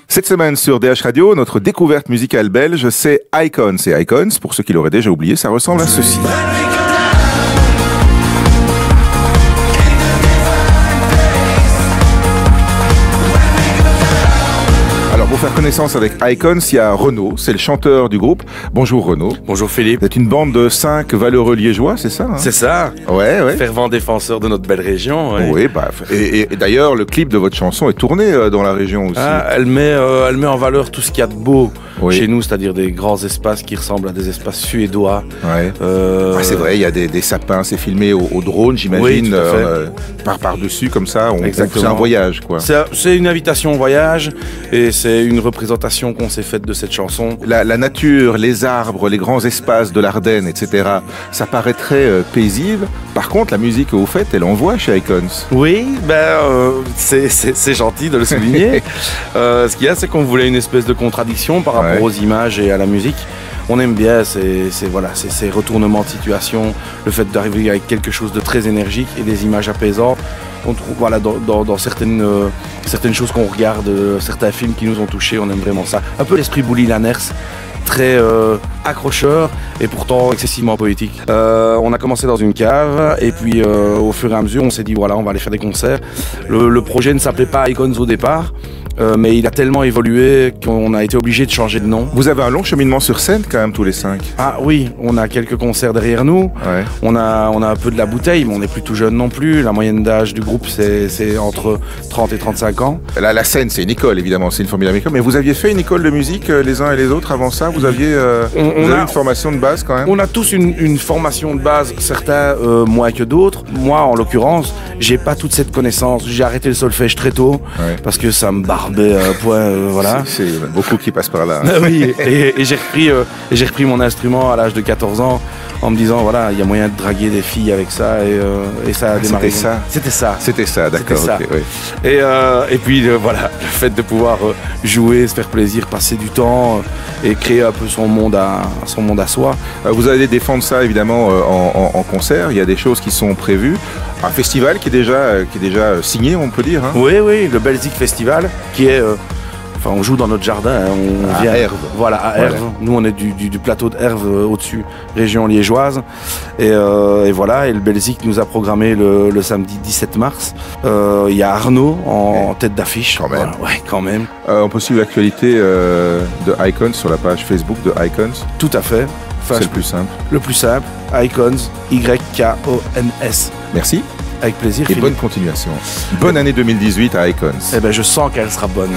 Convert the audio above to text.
Cette semaine sur DH Radio, notre découverte musicale belge, c'est Icons. Et Icons, pour ceux qui l'auraient déjà oublié, ça ressemble à ceci. Alors, pour faire connaissance avec Icons, il y a Renaud, c'est le chanteur du groupe. Bonjour Renaud. Bonjour Philippe. Vous êtes une bande de 5 valeureux liégeois, c'est ça, hein? C'est ça. Ouais, ouais. Fervent défenseur de notre belle région. Ouais. Oui, bah, et d'ailleurs, le clip de votre chanson est tourné dans la région aussi. Ah, elle met en valeur tout ce qu'il y a de beau chez nous, c'est-à-dire des grands espaces qui ressemblent à des espaces suédois. Ouais. C'est vrai, il y a des sapins, c'est filmé au drone, j'imagine, par-dessus, comme ça, on fait un voyage, quoi. C'est une invitation au voyage, et c'est une représentation qu'on s'est faite de cette chanson. La nature, les arbres, les grands espaces de l'Ardenne, etc., ça paraît très paisible. Par contre, la musique que vous faites, elle envoie chez Icons. Oui, c'est gentil de le souligner. Ce qu'il y a, c'est qu'on voulait une espèce de contradiction par rapport aux images et à la musique. On aime bien ces retournements de situation, le fait d'arriver avec quelque chose de très énergique et des images apaisantes. On trouve dans certaines choses qu'on regarde, certains films qui nous ont touchés, on aime vraiment ça. Un peu l'esprit Bouli Lanners, très accrocheur et pourtant excessivement poétique. On a commencé dans une cave et puis au fur et à mesure on s'est dit voilà, on va aller faire des concerts. Le projet ne s'appelait pas Icons au départ. Mais il a tellement évolué qu'on a été obligé de changer de nom. Vous avez un long cheminement sur scène quand même tous les 5. Ah oui, on a quelques concerts derrière nous. Ouais. On a un peu de la bouteille, mais on n'est plus tout jeune non plus. La moyenne d'âge du groupe c'est entre 30 et 35 ans. La scène c'est une école évidemment, c'est une formidable école. Mais vous aviez fait une école de musique les uns et les autres avant ça? Vous aviez vous avez une formation de base quand même? On a tous une formation de base, certains moins que d'autres. Moi en l'occurrence, j'ai pas toute cette connaissance. J'ai arrêté le solfège très tôt parce que ça me barbe. Voilà. C'est beaucoup qui passent par là. Oui, et j'ai repris mon instrument à l'âge de 14 ans en me disant voilà, il y a moyen de draguer des filles avec ça et ça a démarré. C'était ça, d'accord. Okay, oui. Et puis voilà, le fait de pouvoir jouer, se faire plaisir, passer du temps et créer un peu son monde à soi. Vous allez défendre ça évidemment en concert. Il y a des choses qui sont prévues. Un festival qui est déjà signé, on peut dire. Hein. Oui, le Belzic Festival, qui est... on joue dans notre jardin, on vient à Herve. Voilà, à Herve. Nous, on est du plateau de Herve au-dessus, région liégeoise. Et voilà, et le Belzic nous a programmé le samedi 17 mars. Il y a Arnaud en tête d'affiche. Quand même. Voilà, quand même. On peut suivre l'actualité de Icons sur la page Facebook de Icons. Tout à fait. C'est le plus simple. Le plus simple, Icons, Y-K-O-N-S. Merci. Avec plaisir. Et bonne continuation. Bonne année 2018 à Icons. Je sens qu'elle sera bonne.